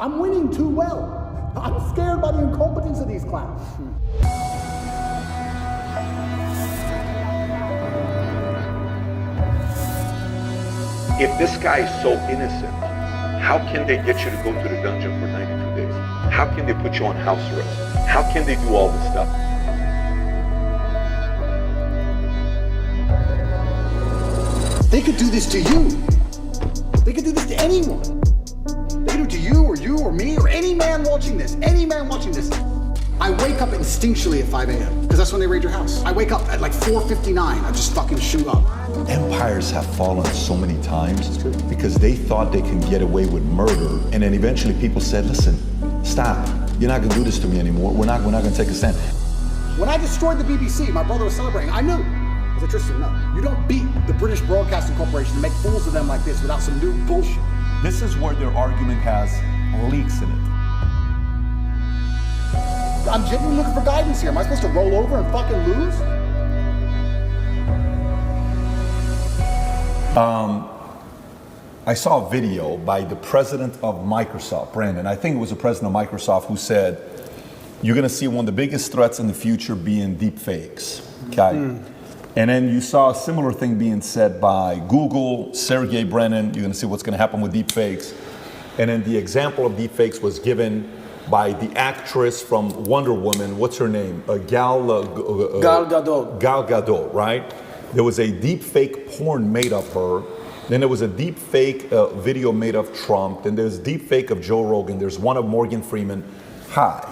I'm winning too well. I'm scared by the incompetence of these clowns. If this guy is so innocent, how can they get you to go to the dungeon for 92 days? How can they put you on house arrest? How can they do all this stuff? They could do this to you. They could do this to anyone. They could do it to you or me or any man watching this. Any man watching this. I wake up instinctually at 5 a.m. because that's when they raid your house. I wake up at like 4:59. I just fucking shoot up. Empires have fallen so many times because they thought they can get away with murder, and then eventually people said, listen, stop. You're not gonna do this to me anymore. We're not gonna take a stand. When I destroyed the BBC, my brother was celebrating. I knew. I said, Tristan, no. You don't beat the British Broadcasting Corporation and make fools of them like this without some new bullshit. This is where their argument has leaks in it. I'm genuinely looking for guidance here. Am I supposed to roll over and fucking lose? I saw a video by the president of Microsoft, Brandon. I think it was the president of Microsoft who said, you're gonna see one of the biggest threats in the future being deep fakes, okay? And then you saw a similar thing being said by Google, Sergey Brin. You're gonna see what's gonna happen with deep fakes. And then the example of deep fakes was given by the actress from Wonder Woman. What's her name? Gal Gadot. Gal Gadot, right? There was a deep fake porn made of her. Then there was a deep fake video made of Trump. Then there's deep fake of Joe Rogan. There's one of Morgan Freeman. Hi,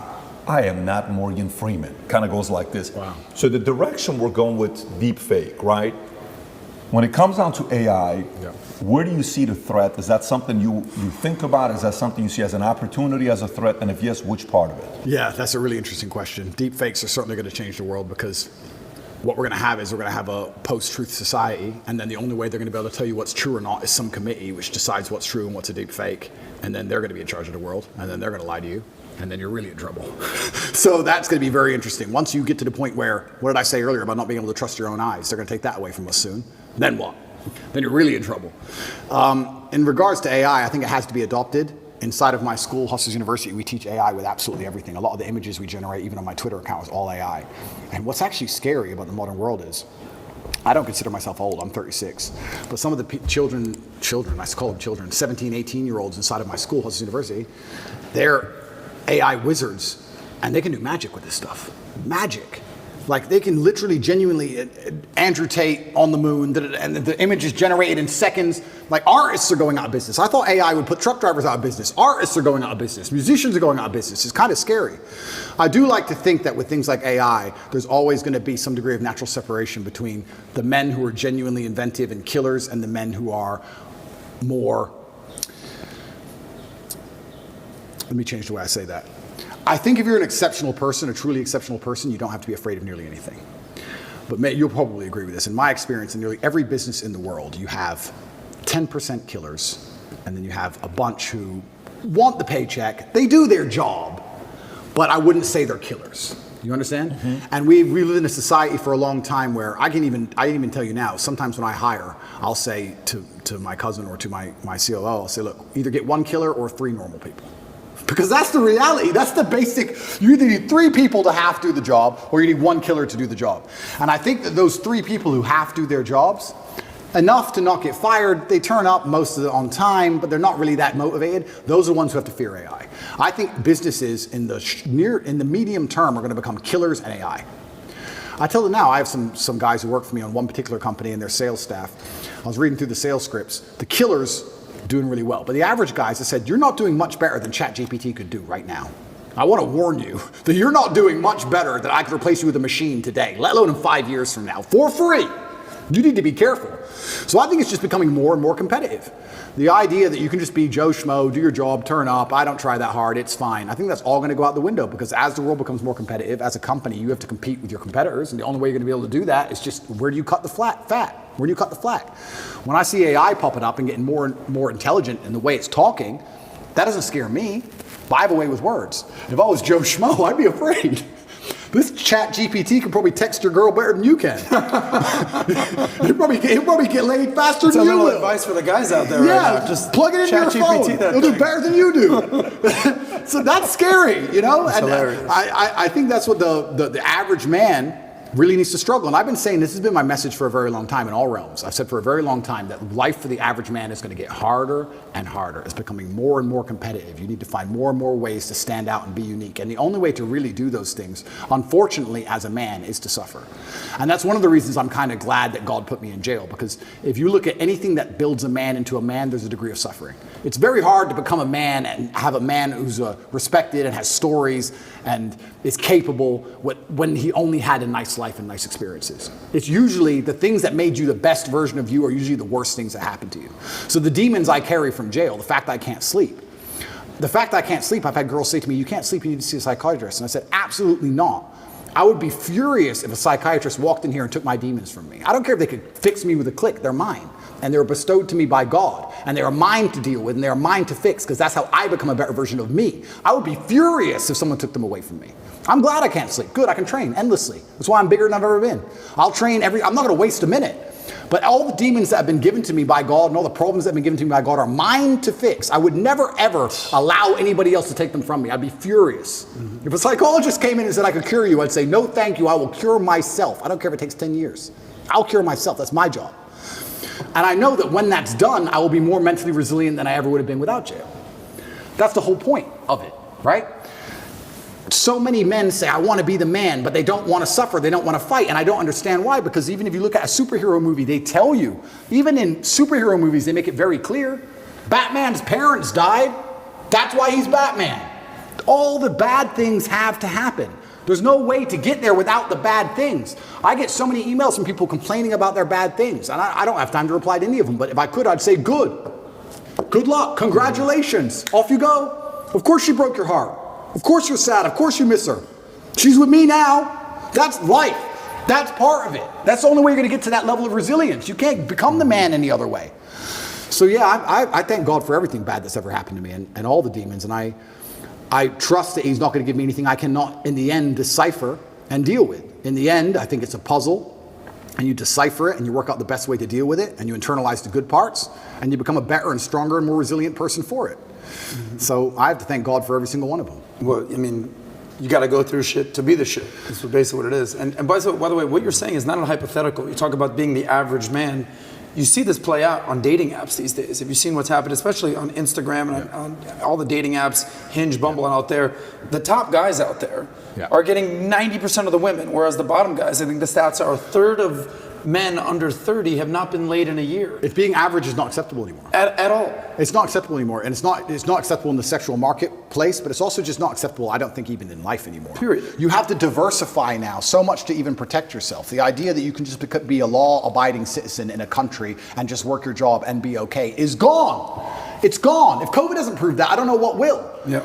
I am not Morgan Freeman. Kind of goes like this. Wow. So the direction we're going with deep fake, right? When it comes down to AI, where do you see the threat? Is that something you think about? Is that something you see as an opportunity, as a threat? And if yes, which part of it? Yeah, that's a really interesting question. Deep fakes are certainly going to change the world because what we're going to have is we're going to have a post-truth society, and then the only way they're going to be able to tell you what's true or not is some committee which decides what's true and what's a deep fake, and then they're going to be in charge of the world, and then they're going to lie to you, and then you're really in trouble. So that's going to be very interesting. Once you get to the point where, what did I say earlier about not being able to trust your own eyes? They're going to take that away from us soon. Then what? Then you're really in trouble. In regards to AI, I think it has to be adopted. Inside of my school, Hustlers University, we teach AI with absolutely everything. A lot of the images we generate, even on my Twitter account, is all AI. And what's actually scary about the modern world is, I don't consider myself old, I'm 36, but some of the children, I call them children, 17, 18-year-olds inside of my school, Hustlers University, they're AI wizards, and they can do magic with this stuff. Magic. Like they can literally, genuinely, Andrew Tate on the moon, and the image is generated in seconds. Like artists are going out of business. I thought AI would put truck drivers out of business. Artists are going out of business. Musicians are going out of business. It's kind of scary. I do like to think that with things like AI, there's always going to be some degree of natural separation between the men who are genuinely inventive and killers and the men who are more, let me change the way I say that. I think if you're an exceptional person, a truly exceptional person, you don't have to be afraid of nearly anything. But you'll probably agree with this. In my experience, in nearly every business in the world, you have 10% killers, and then you have a bunch who want the paycheck. They do their job, but I wouldn't say they're killers. You understand? Mm-hmm. And we live in a society for a long time where I can even tell you now, sometimes when I hire, I'll say to my cousin or to my COO, I'll say, look, either get one killer or 3 normal people. Because that's the reality, that's the basic, you either need 3 people to half do the job or you need 1 killer to do the job. And I think that those 3 people who half do their jobs, enough to not get fired, they turn up most of it on time, but they're not really that motivated, those are the ones who have to fear AI. I think businesses in the medium term are gonna become killers and AI. I tell them now, I have some guys who work for me on one particular company and their sales staff. I was reading through the sales scripts. The killers doing really well. But the average guys have said, you're not doing much better than ChatGPT could do right now. I want to warn you that you're not doing much better than I could replace you with a machine today, let alone in 5 years from now, for free. You need to be careful. So I think it's just becoming more and more competitive. The idea that you can just be Joe Schmo, do your job, turn up, I don't try that hard, it's fine. I think that's all going to go out the window because as the world becomes more competitive, as a company, you have to compete with your competitors. And the only way you're going to be able to do that is just where do you cut the fat? Where do you cut the slack? When I see AI popping up and getting more and more intelligent in the way it's talking, that doesn't scare me. But I have a way with words. If I was Joe Schmo, I'd be afraid. This chat GPT can probably text your girl better than you can. he'll probably get laid faster than you will. That's a little advice for the guys out there right now. Just plug it into your phone. It'll do better than you do. So that's scary, you know? That's hilarious. I think that's what the average man really needs to struggle. And I've been saying, this has been my message for a very long time in all realms. I've said for a very long time that life for the average man is going to get harder and harder. It's becoming more and more competitive. You need to find more and more ways to stand out and be unique. And the only way to really do those things, unfortunately, as a man, is to suffer. And that's one of the reasons I'm kind of glad that God put me in jail, because if you look at anything that builds a man into a man, there's a degree of suffering. It's very hard to become a man and have a man who's respected and has stories and is capable when he only had a nice life and nice experiences. It's usually the things that made you the best version of you are usually the worst things that happened to you. So the demons I carry from jail, the fact that I can't sleep. The fact that I can't sleep, I've had girls say to me, you can't sleep, you need to see a psychiatrist. And I said, absolutely not. I would be furious if a psychiatrist walked in here and took my demons from me. I don't care if they could fix me with a click, they're mine. And they were bestowed to me by God. And they are mine to deal with, and they are mine to fix, because that's how I become a better version of me. I would be furious if someone took them away from me. I'm glad I can't sleep. Good, I can train endlessly. That's why I'm bigger than I've ever been. I'll train I'm not going to waste a minute. But all the demons that have been given to me by God and all the problems that have been given to me by God are mine to fix. I would never, ever allow anybody else to take them from me. I'd be furious. If a psychologist came in and said I could cure you, I'd say, no, thank you. I will cure myself. I don't care if it takes 10 years. I'll cure myself. That's my job. And I know that when that's done, I will be more mentally resilient than I ever would have been without jail. That's the whole point of it, right? So many men say, I want to be the man, but they don't want to suffer. They don't want to fight. And I don't understand why, because even if you look at a superhero movie, they tell you, even in superhero movies, they make it very clear. Batman's parents died. That's why he's Batman. All the bad things have to happen. There's no way to get there without the bad things. I get so many emails from people complaining about their bad things, and I don't have time to reply to any of them, but if I could, I'd say, good. Good luck. Congratulations. Off you go. Of course she broke your heart. Of course you're sad. Of course you miss her. She's with me now. That's life. That's part of it. That's the only way you're going to get to that level of resilience. You can't become the man any other way. So yeah, I thank God for everything bad that's ever happened to me and all the demons. And I trust that he's not going to give me anything I cannot, in the end, decipher and deal with. In the end, I think it's a puzzle, and you decipher it, and you work out the best way to deal with it, and you internalize the good parts, and you become a better and stronger and more resilient person for it. Mm-hmm. So I have to thank God for every single one of them. Well, I mean, you got to go through shit to be the shit. That's basically what it is. And by the way, what you're saying is not a hypothetical. You talk about being the average man. You see this play out on dating apps these days. Have you seen what's happened, especially on Instagram and on all the dating apps, Hinge, Bumble, and out there? The top guys out there are getting 90% of the women, whereas the bottom guys, I think the stats are a third of men under 30 have not been laid in a year. If being average is not acceptable anymore. At all. It's not acceptable anymore. And it's not acceptable in the sexual marketplace, but it's also just not acceptable, I don't think, even in life anymore. Period. You have to diversify now so much to even protect yourself. The idea that you can just be a law-abiding citizen in a country and just work your job and be okay is gone. It's gone. If COVID doesn't prove that, I don't know what will. Yeah.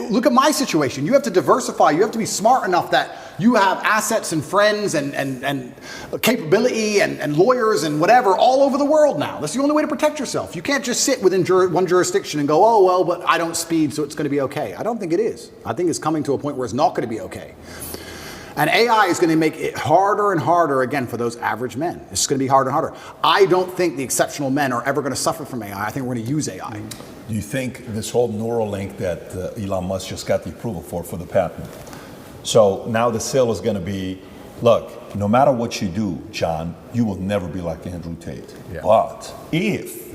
Look at my situation. You have to diversify. You have to be smart enough that you have assets and friends and capability and lawyers and whatever all over the world now. That's the only way to protect yourself. You can't just sit within one jurisdiction and go, oh, well, but I don't speed, so it's going to be okay. I don't think it is. I think it's coming to a point where it's not going to be okay. And AI is going to make it harder and harder, again, for those average men. It's going to be harder and harder. I don't think the exceptional men are ever going to suffer from AI. I think we're going to use AI. Do you think this whole Neuralink that Elon Musk just got the approval for the patent? So now the sale is going to be, look, no matter what you do, John, you will never be like Andrew Tate. Yeah. But if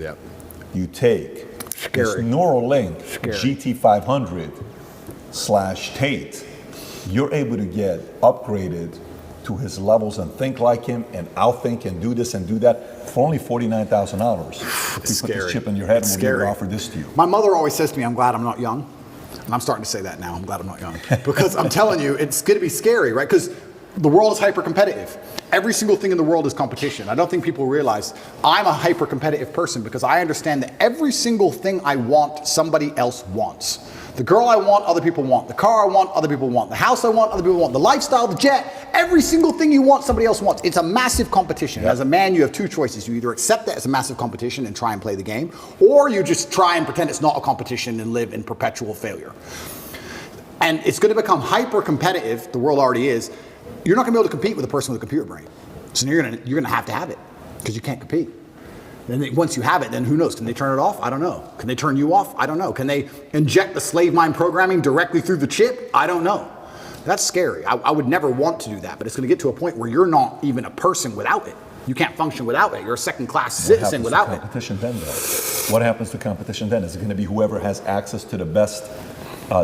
you take this Neuralink GT500/Tate, you're able to get upgraded to his levels and think like him and outthink and do this and do that for only $49,000. We put this chip in your head and we'll offer this to you. My mother always says to me, I'm glad I'm not young. And I'm starting to say that now. I'm glad I'm not young. Because I'm telling you, it's going to be scary, right? Because the world is hyper-competitive. Every single thing in the world is competition. I don't think people realize I'm a hyper-competitive person because I understand that every single thing I want, somebody else wants. The girl I want, other people want. The car I want, other people want. The house I want, other people want. The lifestyle, the jet, every single thing you want, somebody else wants. It's a massive competition. As a man, you have two choices. You either accept that as a massive competition and try and play the game, or you just try and pretend it's not a competition and live in perpetual failure. And it's going to become hyper competitive. The world already is. You're not going to be able to compete with a person with a computer brain. So you're going to have it because you can't compete. Then once you have it, then who knows? Can they turn it off? I don't know. Can they turn you off? I don't know. Can they inject the slave mind programming directly through the chip? I don't know. That's scary. I would never want to do that, but it's going to get to a point where you're not even a person without it. You can't function without it. You're a second-class citizen without it. Competition then, though? What happens to competition then? Is it going to be whoever has access to the best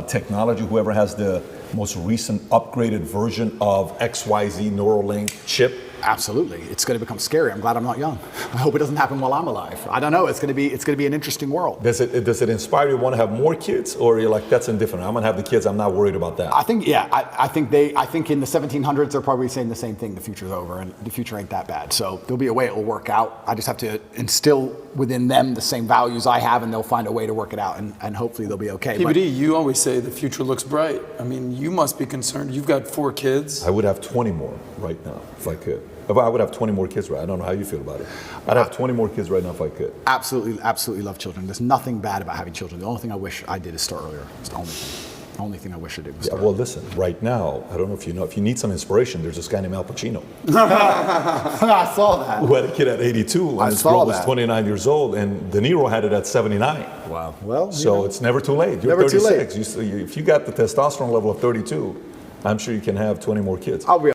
technology, whoever has the most recent upgraded version of XYZ Neuralink chip? Absolutely. It's going to become scary. I'm glad I'm not young. I hope it doesn't happen while I'm alive. I don't know. It's going to be an interesting world. Does it inspire you to want to have more kids, or you're like, that's indifferent? I'm going to have the kids. I'm not worried about that. I think I think in the 1700s they're probably saying the same thing. The future's over, and the future ain't that bad. So there'll be a way it will work out. I just have to instill within them the same values I have, and they'll find a way to work it out, and hopefully they'll be okay. PBD, you always say the future looks bright. I mean, you must be concerned. You've got 4 kids. I would have 20 more right now if I could. If I would have 20 more kids, right? I don't know how you feel about it. I'd have 20 more kids right now if I could. Absolutely love children. There's nothing bad about having children. The only thing I wish I did is start earlier. It's the only thing. The only thing I wish I did was start well, listen, right now, I don't know if you know, if you need some inspiration, there's this guy named Al Pacino. I saw that. Who had a kid at 82, and his girl was 29 years old, and De Niro had it at 79. Wow. Well, so it's never too late. You're never 36. Too late. If you got the testosterone level of 32, I'm sure you can have 20 more kids. I'll be